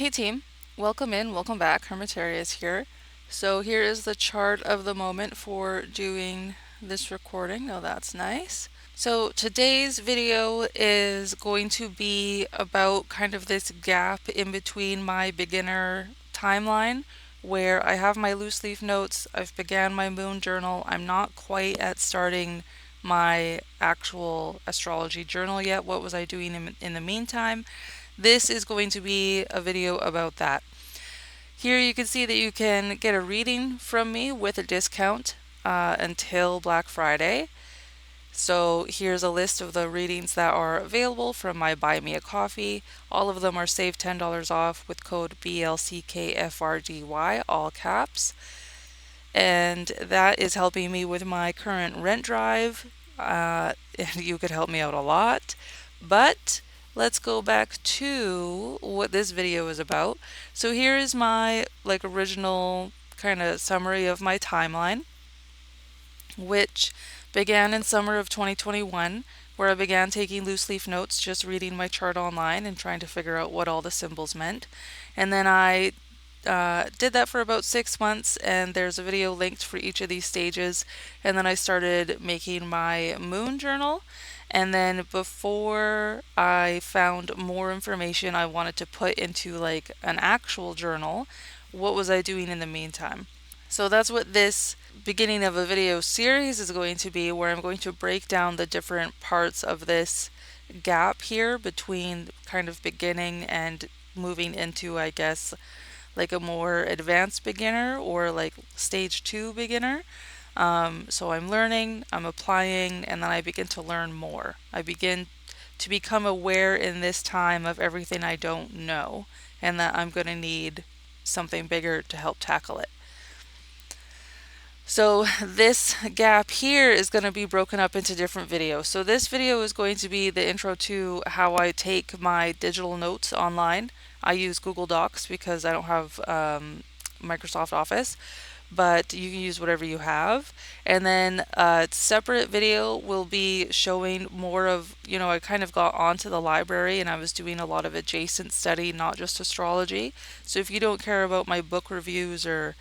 Hey team, welcome in, welcome back. Hermitarius here. So here is the chart of the moment for doing this recording. Oh, that's nice. So today's video is going to be about kind of this gap in between my beginner timeline where I have my loose leaf notes, I've began my moon journal. I'm not quite at starting my actual astrology journal yet. What was I doing in the meantime? This is going to be a video about that. Here you can see that you can get a reading from me with a discount until Black Friday. So here's a list of the readings that are available from my Buy Me a Coffee. All of them are saved $10 off with code BLCKFRDY, all caps. And that is helping me with my current rent drive. And you could help me out a lot. But let's go back to what this video is about. So here is my original kind of summary of my timeline, which began in summer of 2021, where I began taking loose leaf notes, just reading my chart online and trying to figure out what all the symbols meant. And then I did that for about 6 months, and there's a video linked for each of these stages. And then I started making my moon journal. And then before I found more information I wanted to put into like an actual journal, what was I doing in the meantime? So that's what this beginning of a video series is going to be, where I'm going to break down the different parts of this gap here between kind of beginning and moving into, I guess, like a more advanced beginner or like stage 2 beginner. So I'm learning, I'm applying, and then I begin to learn more. I begin to become aware in this time of everything I don't know, and that I'm going to need something bigger to help tackle it. So this gap here is going to be broken up into different videos. So this video is going to be the intro to how I take my digital notes online. I use Google Docs because I don't have Microsoft Office, but you can use whatever you have. And then a separate video will be showing more of, I kind of got onto the library and I was doing a lot of adjacent study, not just astrology. So if you don't care about my book reviews or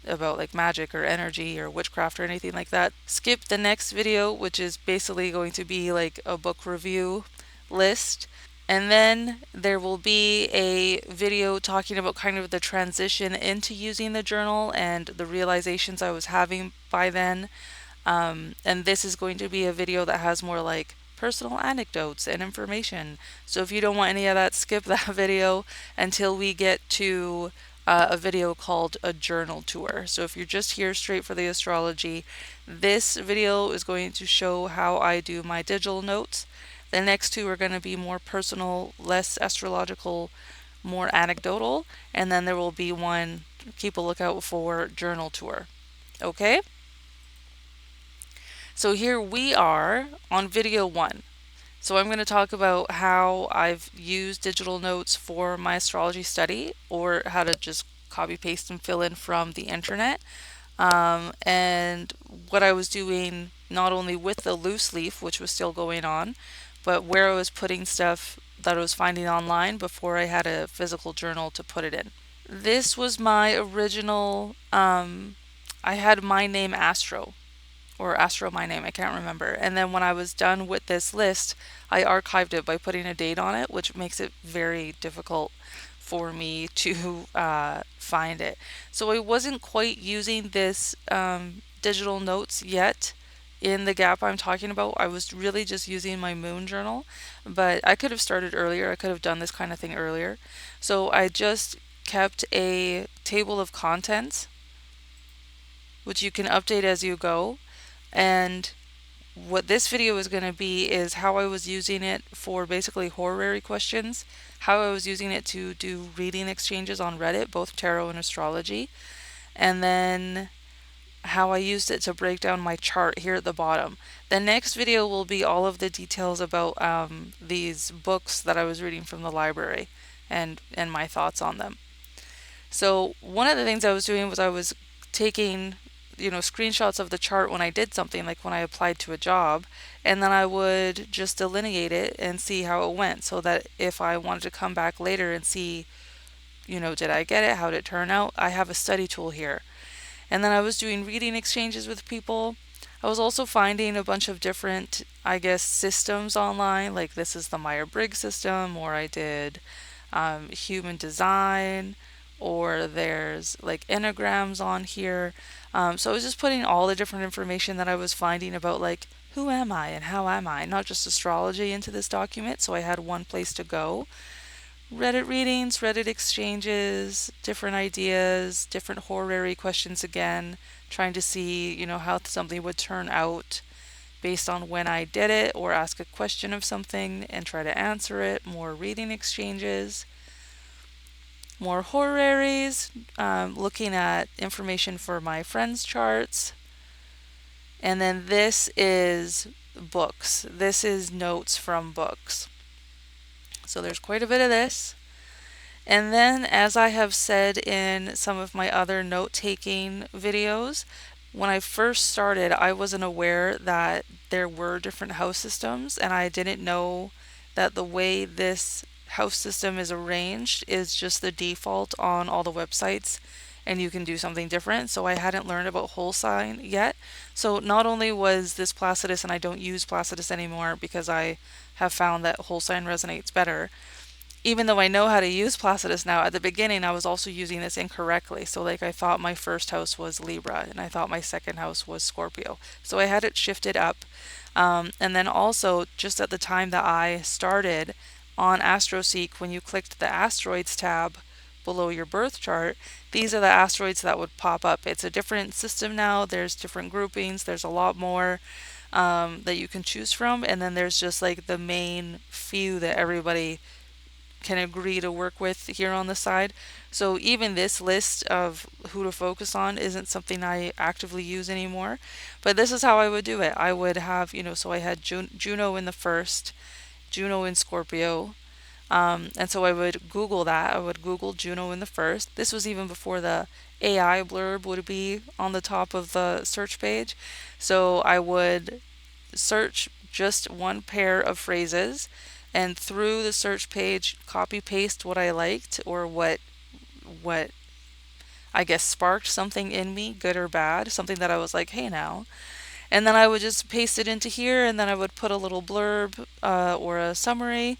about like magic or energy or witchcraft or anything like that, skip the next video, which is basically going to be like a book review list. And then there will be a video talking about kind of the transition into using the journal and the realizations I was having by then. And this is going to be a video that has more like personal anecdotes and information. So if you don't want any of that, skip that video until we get to a video called a journal tour. So if you're just here straight for the astrology, this video is going to show how I do my digital notes. The next two are going to be more personal, less astrological, more anecdotal, and then there will be one, keep a lookout for, journal tour. Okay? So here we are on video 1. So I'm going to talk about how I've used digital notes for my astrology study, or how to just copy paste and fill in from the internet, and what I was doing not only with the loose leaf, which was still going on, but where I was putting stuff that I was finding online before I had a physical journal to put it in. This was my original, I had my name Astro, or Astro my name, I can't remember. And then when I was done with this list, I archived it by putting a date on it, which makes it very difficult for me to find it. So I wasn't quite using this digital notes yet in the gap I'm talking about. I was really just using my moon journal, but I could have started earlier. I could have done this kind of thing earlier. So I just kept a table of contents, which you can update as you go. And what this video is going to be is how I was using it for basically horary questions, how I was using it to do reading exchanges on Reddit, both tarot and astrology, and then how I used it to break down my chart here at the bottom. The next video will be all of the details about these books that I was reading from the library and my thoughts on them. So one of the things I was doing was I was taking screenshots of the chart when I did something, like when I applied to a job, and then I would just delineate it and see how it went, so that if I wanted to come back later and see did I get it? How did it turn out? I have a study tool here. And then I was doing reading exchanges with people. I was also finding a bunch of different, I guess, systems online, like this is the Myers-Briggs system, or I did human design, or there's like enneagrams on here. So I was just putting all the different information that I was finding about like who am I and how am I, not just astrology, into this document. So I had one place to go. Reddit readings, Reddit exchanges, different ideas, different horary questions again, trying to see, how something would turn out based on when I did it, or ask a question of something and try to answer it. More reading exchanges, more horaries, looking at information for my friends' charts. And then this is books. This is notes from books. So there's quite a bit of this. And then, as I have said in some of my other note-taking videos, when I first started, I wasn't aware that there were different house systems, and I didn't know that the way this house system is arranged is just the default on all the websites, and you can do something different. So I hadn't learned about whole sign yet. So not only was this Placidus, and I don't use Placidus anymore because I have found that whole sign resonates better, even though I know how to use Placidus now, at the beginning I was also using this incorrectly. So like I thought my first house was Libra and I thought my second house was Scorpio. So I had it shifted up. And then also just at the time that I started on AstroSeek, when you clicked the asteroids tab below your birth chart, these are the asteroids that would pop up. It's a different system now. There's different groupings. There's a lot more that you can choose from. And then there's just like the main few that everybody can agree to work with here on the side. So even this list of who to focus on isn't something I actively use anymore. But this is how I would do it. I would have, so I had Juno in the first, Juno in Scorpio. And so I would Google that. I would Google Juno in the first. This was even before the AI blurb would be on the top of the search page. So I would search just one pair of phrases, and through the search page copy paste what I liked, or what I guess sparked something in me, good or bad, something that I was like, hey now. And then I would just paste it into here, and then I would put a little blurb or a summary.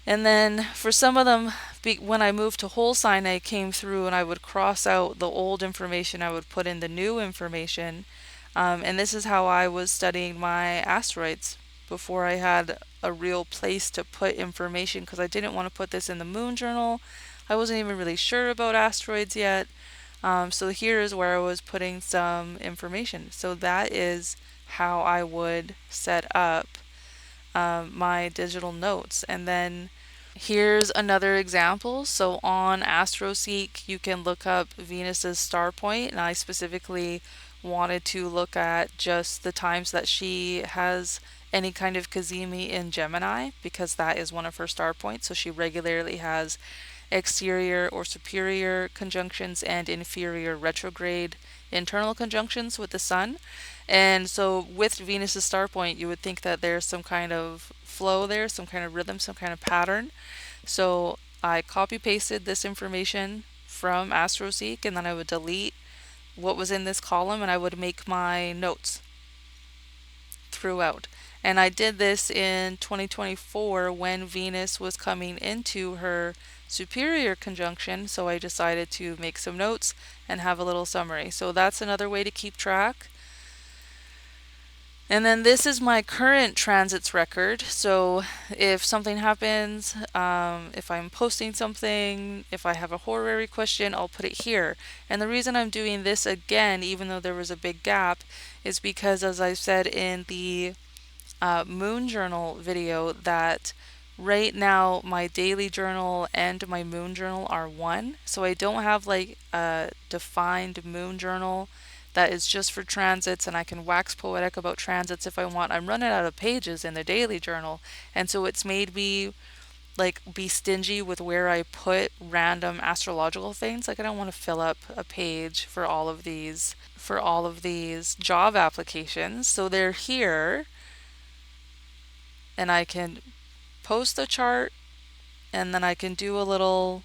And then for some of them, when I moved to whole sign, I came through and I would cross out the old information, I would put in the new information. And this is how I was studying my asteroids before I had a real place to put information, because I didn't want to put this in the moon journal. I wasn't even really sure about asteroids yet. So here is where I was putting some information. So that is how I would set up my digital notes. And then here's another example. So on AstroSeek, you can look up Venus's star point, and I specifically wanted to look at just the times that she has any kind of cazimi in Gemini, because that is one of her star points. So she regularly has exterior or superior conjunctions and inferior retrograde internal conjunctions with the sun. And so with Venus's star point, you would think that there's some kind of flow there, some kind of rhythm, some kind of pattern. So I copy pasted this information from AstroSeek, and then I would delete what was in this column, and I would make my notes throughout. And I did this in 2024 when Venus was coming into her superior conjunction, so I decided to make some notes and have a little summary. So that's another way to keep track. And then this is my current transits record. So if something happens, if I'm posting something, if I have a horary question, I'll put it here. And the reason I'm doing this again, even though there was a big gap, is because, as I said in the moon journal video, that right now my daily journal and my moon journal are one. So I don't have like a defined moon journal that is just for transits, and I can wax poetic about transits if I want. I'm running out of pages in the daily journal, and so it's made me like be stingy with where I put random astrological things. Like I don't want to fill up a page for all of these job applications. So they're here, and I can post a chart, and then I can do a little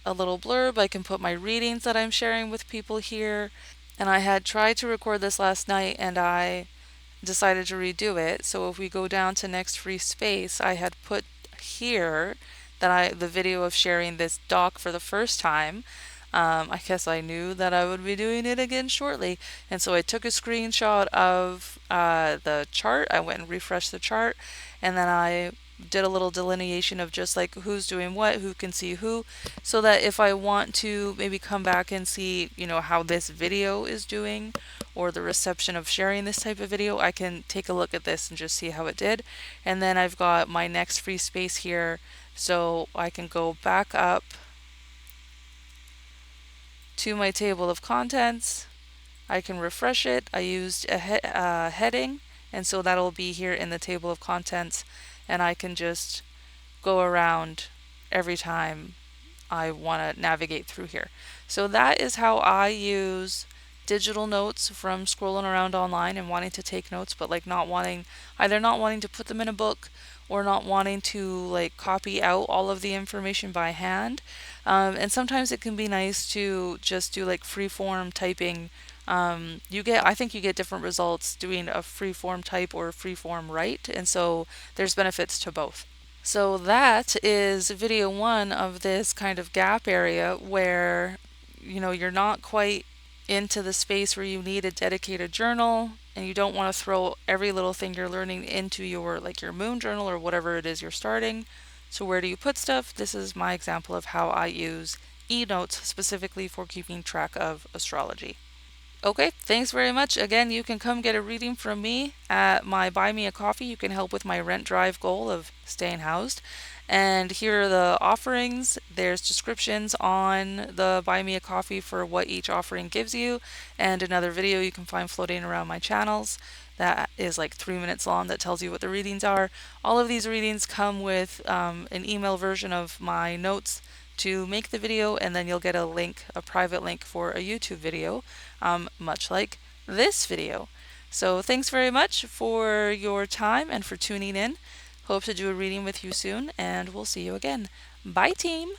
a little blurb. I can put my readings that I'm sharing with people here. And I had tried to record this last night and I decided to redo it. So if we go down to next free space, I had put here that the video of sharing this doc for the first time. I guess I knew that I would be doing it again shortly, and so I took a screenshot of the chart. I went and refreshed the chart, and then I did a little delineation of just like who's doing what, who can see who, so that if I want to maybe come back and see, how this video is doing or the reception of sharing this type of video, I can take a look at this and just see how it did. And then I've got my next free space here, so I can go back up to my table of contents. I can refresh it. I used a heading, and so that'll be here in the table of contents, and I can just go around every time I want to navigate through here. So that is how I use digital notes from scrolling around online and wanting to take notes, but like either not wanting to put them in a book or not wanting to like copy out all of the information by hand. And sometimes it can be nice to just do like free form typing. I think you get different results doing a free form type or a free form write, and so there's benefits to both. So that is video one of this kind of gap area where, you're not quite into the space where you need a dedicated journal and you don't want to throw every little thing you're learning into your moon journal or whatever it is you're starting. So where do you put stuff? This is my example of how I use e-notes specifically for keeping track of astrology. Okay, thanks very much. Again, you can come get a reading from me at my Buy Me a Coffee. You can help with my rent drive goal of staying housed. And here are the offerings. There's descriptions on the Buy Me a Coffee for what each offering gives you, and another video you can find floating around my channels that is like 3 minutes long that tells you what the readings are. All of these readings come with an email version of my notes to make the video, and then you'll get a private link for a YouTube video, much like this video. So thanks very much for your time and for tuning in. Hope to do a reading with you soon, and we'll see you again. Bye, team!